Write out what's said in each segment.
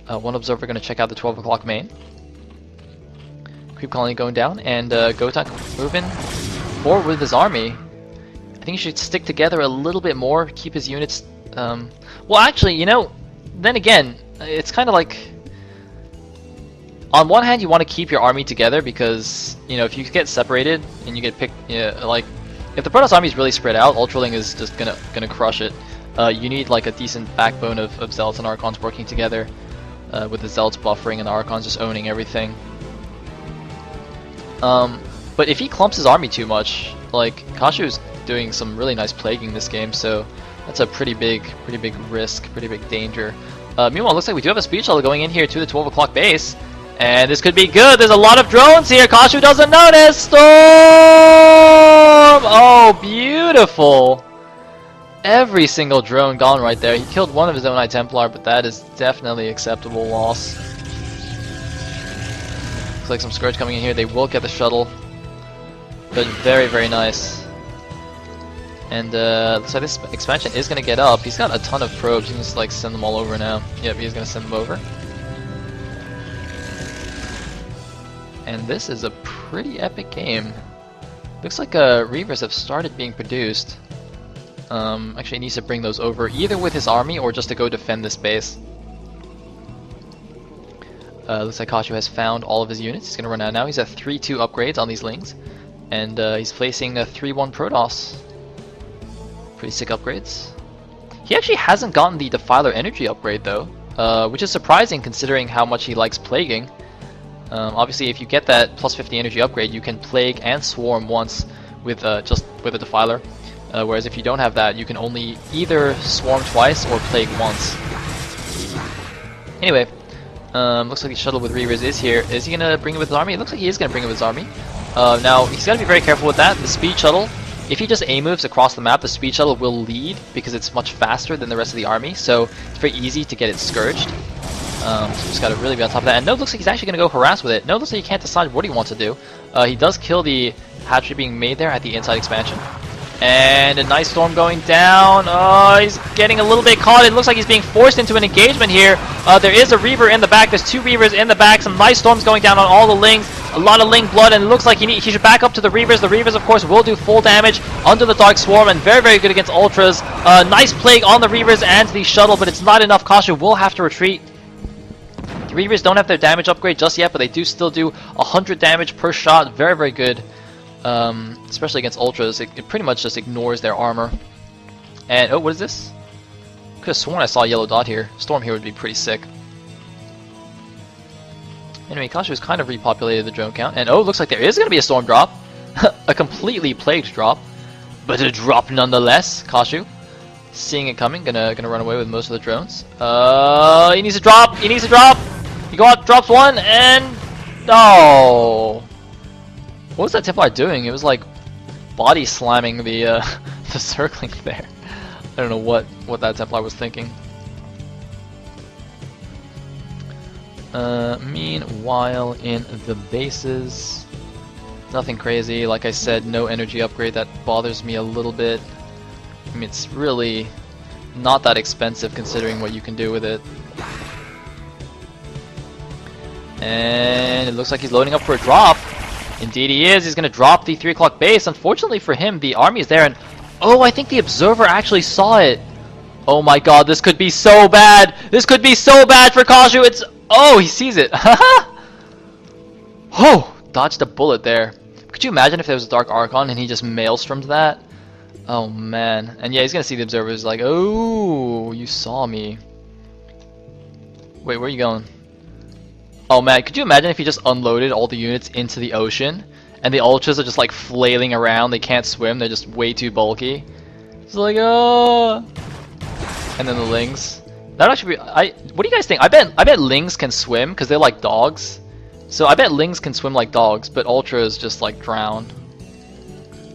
One observer going to check out the 12 o'clock main. Creep colony going down, and Gotak moving forward with his army. I think he should stick together a little bit more, keep his units... well, actually, you know, then again, it's kind of like... On one hand, you want to keep your army together because, you know, if you get separated and you get picked, like, if the Protoss army is really spread out, Ultraling is just gonna crush it. You need like a decent backbone of Zealots and Archons working together, with the Zealots buffering and the Archons just owning everything. But if he clumps his army too much, like Kashu's doing some really nice plaguing this game, so that's a pretty big risk, pretty big danger. Meanwhile, it looks like we do have a speed shuttle going in here to the 12 o'clock base. And this could be good. There's a lot of drones here. Kashu doesn't notice. Storm! Oh, beautiful. Every single drone gone right there. He killed one of his own High Templar, but that is definitely acceptable loss. Looks like some Scourge coming in here. They will get the shuttle. But very nice. And looks like this expansion is going to get up. He's got a ton of probes. He can just like send them all over now. Yep, he's going to send them over. And this is a pretty epic game. Looks like Reavers have started being produced. Actually, he needs to bring those over either with his army or just to go defend this base. Looks like Kashu has found all of his units. He's going to run out now. He's at 3-2 upgrades on these Lings. And he's placing a 3-1 Protoss. Pretty sick upgrades. He actually hasn't gotten the Defiler Energy upgrade though, which is surprising considering how much he likes plaguing. Obviously, if you get that plus 50 energy upgrade, you can plague and swarm once with just with a defiler. Whereas if you don't have that, you can only either swarm twice or plague once. Anyway, looks like the shuttle with Reavers is here. Is he gonna bring it with his army? It looks like he is gonna bring it with his army. Now he's gotta be very careful with that. The speed shuttle, if he just A moves across the map, the speed shuttle will lead because it's much faster than the rest of the army. So it's very easy to get it scourged. So just gotta really be on top of that. And Node looks like he's actually gonna go harass with it. Node looks like he can't decide what he wants to do. He does kill the hatchery being made there at the inside expansion. And a nice storm going down. Oh, he's getting a little bit caught. It looks like he's being forced into an engagement here. There is a Reaver in the back. There's 2 Reavers in the back. Some nice storms going down on all the Lings. A lot of Ling blood, and it looks like he should back up to the Reavers. The Reavers, of course, will do full damage under the Dark Swarm, and very good against Ultras. Nice plague on the Reavers and the shuttle, but it's not enough. Kashu will have to retreat. The Reavers don't have their damage upgrade just yet, but they do still do 100 damage per shot. Very good. Especially against Ultras. It pretty much just ignores their armor. And, oh, what is this? Could have sworn I saw a yellow dot here. Storm here would be pretty sick. Anyway, Kashu's kind of repopulated the drone count. And, oh, looks like there is going to be a storm drop. A completely plagued drop. But a drop nonetheless. Kashu, seeing it coming, gonna run away with most of the drones. He needs to drop! He needs to drop! He drops one, and... Oh! What was that Templar doing? It was like body slamming the the circling there. I don't know what that Templar was thinking. Meanwhile, in the bases, nothing crazy. Like I said, no energy upgrade. That bothers me a little bit. I mean, it's really not that expensive considering what you can do with it. And it looks like he's loading up for a drop. Indeed he is. He's going to drop the 3 o'clock base. Unfortunately for him, the army is there, and oh, I think the observer actually saw it. Oh my god, this could be so bad. This could be so bad for Kashu. It's... Oh, he sees it. Oh, dodged a bullet there. Could you imagine if there was a Dark Archon and he just maelstromed that? Oh man. And yeah, he's going to see the observer. He's like, oh, you saw me. Wait, where are you going? Oh man, could you imagine if he just unloaded all the units into the ocean and the Ultras are just like flailing around, they can't swim, they're just way too bulky. It's like, oh. And then the Lings. That would actually be... what do you guys think? I bet Lings can swim because they're like dogs. So I bet Lings can swim like dogs, but Ultras just like drown.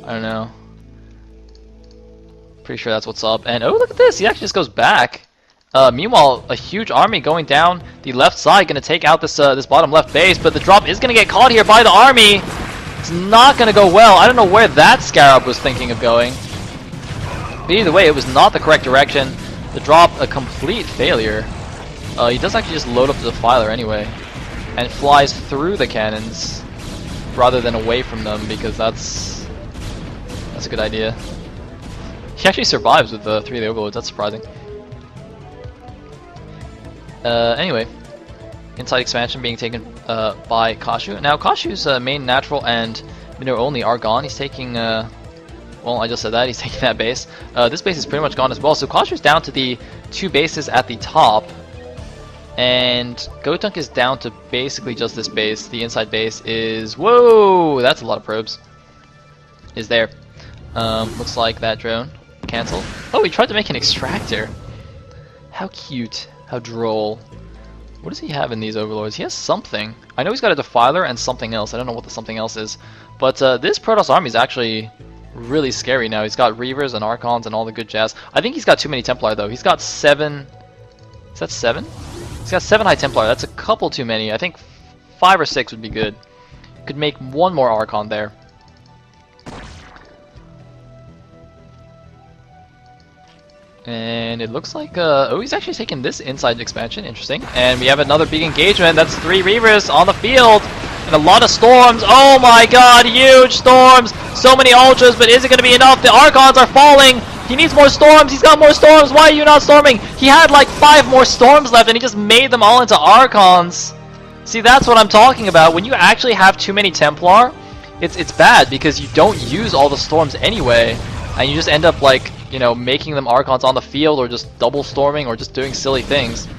I don't know. Pretty sure that's what's up. And oh, look at this, he actually just goes back. Meanwhile, a huge army going down the left side, going to take out this this bottom left base, but the drop is going to get caught here by the army. It's not going to go well. I don't know where that Scarab was thinking of going. But either way, it was not the correct direction. The drop, a complete failure. He does actually just load up the defiler anyway, and flies through the cannons rather than away from them, because that's a good idea. He actually survives with the 3 of the overlords. That's surprising. Anyway, inside expansion being taken by Kashu. Now Kashu's main natural and mineral only are gone. He's taking well, I just said that, he's taking that base. This base is pretty much gone as well, so Kashu's down to the 2 bases at the top, and Gotunk is down to basically just this base. The inside base is, whoa, that's a lot of probes, is there. Looks like that drone canceled. Oh, he tried to make an extractor. How cute, how droll. What does he have in these overlords? He has something. I know he's got a defiler and something else. I don't know what the something else is. But this Protoss army is actually really scary now. He's got Reavers and Archons and all the good jazz. I think he's got too many Templar though. He's got 7. Is that 7? He's got 7 High Templar. That's a couple too many. I think 5 or 6 would be good. Could make 1 more Archon there. And it looks like, oh, he's actually taking this inside expansion. Interesting. And we have another big engagement. That's 3 Reavers on the field. And a lot of storms. Oh my god, huge storms. So many ultras, but is it going to be enough? The Archons are falling. He needs more storms. He's got more storms. Why are you not storming? He had like 5 more storms left, and he just made them all into Archons. See, that's what I'm talking about. When you actually have too many Templar, it's bad, because you don't use all the storms anyway. And you just end up like, you know, making them Archons on the field, or just double storming, or just doing silly things.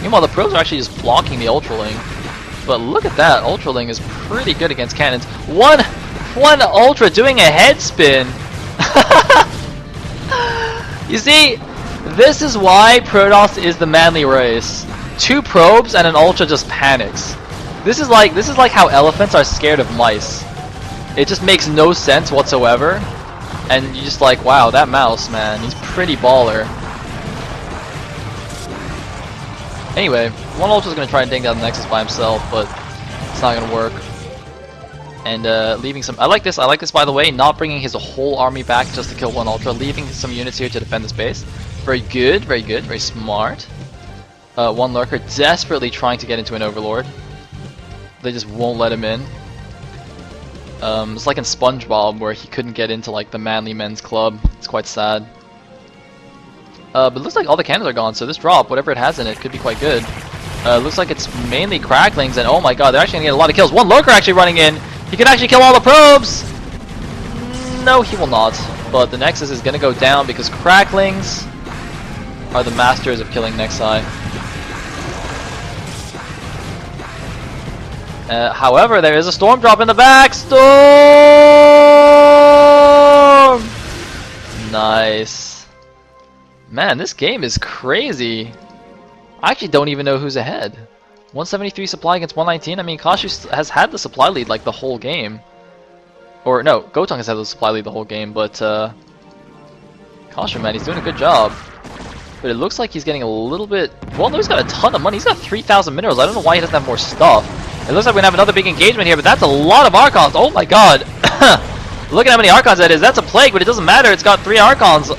Meanwhile, the probes are actually just blocking the Ultraling. But look at that, Ultraling is pretty good against cannons. One Ultra doing a head spin. You see, this is why Protoss is the manly race. 2 probes and an Ultra just panics. This is like how elephants are scared of mice. It just makes no sense whatsoever. And you're just like, wow, that mouse, man, he's pretty baller. Anyway, 1 Ultra's gonna try and ding down the Nexus by himself, but it's not gonna work. And leaving some, I like this by the way, not bringing his whole army back just to kill 1 Ultra, leaving some units here to defend this base. Very good, very smart. 1 Lurker desperately trying to get into an Overlord. They just won't let him in. It's like in SpongeBob where he couldn't get into like the manly men's club. It's quite sad. But it looks like all the cannons are gone, so this drop, whatever it has in it, could be quite good. Looks like it's mainly cracklings, and oh my god, they're actually gonna get a lot of kills. 1 Lurker actually running in. He could actually kill all the probes. No, he will not. But the Nexus is gonna go down because cracklings are the masters of killing Nexi. However, there is a storm drop in the back. Storm! Nice. Man, this game is crazy. I actually don't even know who's ahead. 173 supply against 119. I mean, Kashu has had the supply lead like the whole game. Or no, Gotung has had the supply lead the whole game, but Kashu, man, he's doing a good job. But it looks like he's getting a little bit... Well, no, he's got a ton of money. He's got 3,000 minerals. I don't know why he doesn't have more stuff. It looks like we're going to have another big engagement here, but that's a lot of Archons. Oh my god. Look at how many Archons that is. That's a plague, but it doesn't matter. It's got 3 Archons.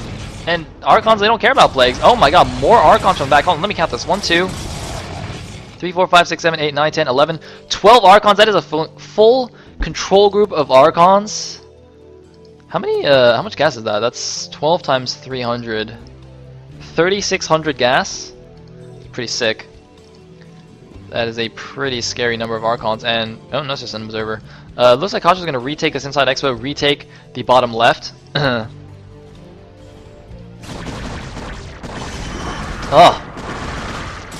And Archons, they don't care about plagues. Oh my god, more Archons from back home. Let me count this. 1, 2, 3, 4, 5, 6, 7, 8, 9, 10, 11, 12 Archons. That is a full control group of Archons. How many, how much gas is that? That's 12 times 300. 3,600 gas. Pretty sick. That is a pretty scary number of Archons. And oh, no, it's just an observer. Looks like Kashu's going to retake this inside expo, retake the bottom left. Oh,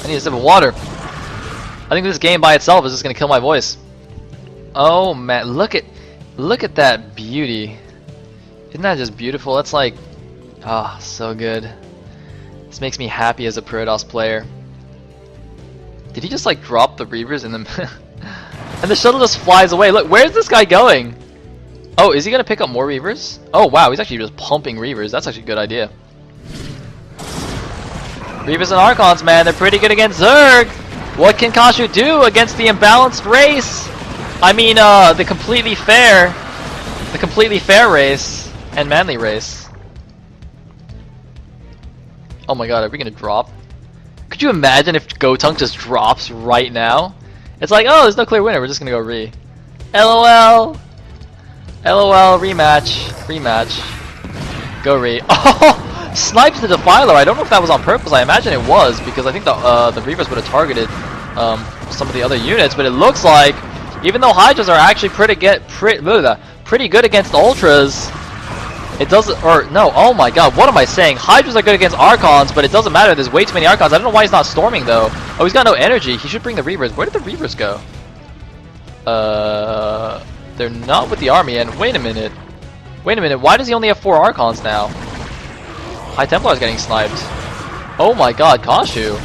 I need a sip of water. I think this game by itself is just going to kill my voice. Oh man, look at that beauty. Isn't that just beautiful? That's like, ah, so good. This makes me happy as a Protoss player. Did he just like drop the Reavers in the and the shuttle just flies away? Look, where's this guy going? Oh, is he gonna pick up more Reavers? Oh wow, he's actually just pumping Reavers. That's actually a good idea. Reavers and Archons, man, they're pretty good against Zerg. What can Kashu do against the imbalanced race? I mean, the completely fair race and manly race. Oh my god, are we gonna drop? Could you imagine if Gotung just drops right now? It's like, oh, there's no clear winner. We're just gonna go re. LOL. LOL. Rematch. Rematch. Go re. Oh, snipes the Defiler. I don't know if that was on purpose. I imagine it was because I think the Reavers would have targeted some of the other units. But it looks like even though Hydras are actually pretty good against Ultras, it doesn't. Or no. Oh my God. What am I saying? Hydras are good against Archons, but it doesn't matter. There's way too many Archons. I don't know why he's not storming though. Oh, he's got no energy. He should bring the Reavers. Where did the Reavers go? They're not with the army. And wait a minute. Why does he only have 4 Archons now? High Templar is getting sniped. Oh my God, Kashu.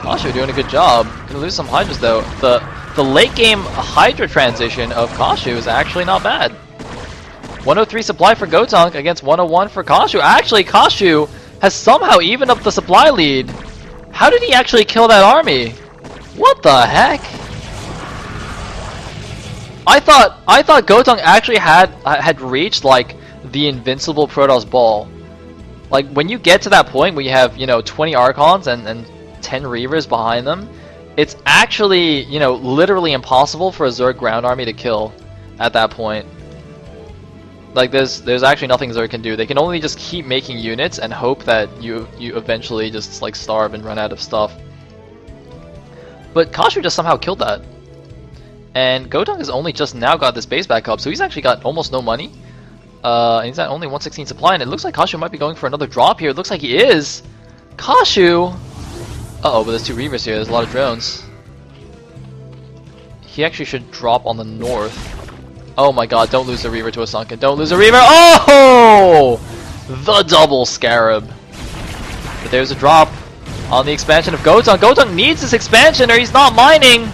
Kashu doing a good job. Gonna lose some Hydras though. The late game Hydra transition of Kashu is actually not bad. 103 supply for Gotung against 101 for Kashu. Actually, Kashu has somehow evened up the supply lead. How did he actually kill that army? What the heck? I thought Gotung actually had reached like the invincible Protoss ball. Like when you get to that point where you have 20 Archons and 10 Reavers behind them, it's actually literally impossible for a Zerg ground army to kill at that point. Like there's actually nothing Zerg can do. They can only just keep making units and hope that you eventually just like starve and run out of stuff. But Kashu just somehow killed that. And Gotung has only just now got this base back up, so he's actually got almost no money. And he's at only 116 supply, and it looks like Kashu might be going for another drop here. It looks like he is. Kashu! Uh-oh, but there's 2 Reavers here. There's a lot of drones. He actually should drop on the north. Oh my God, don't lose a Reaver to a Sunken. Don't lose a Reaver. Oh! The double Scarab. But there's a drop on the expansion of Gotung. Gotung needs this expansion or he's not mining!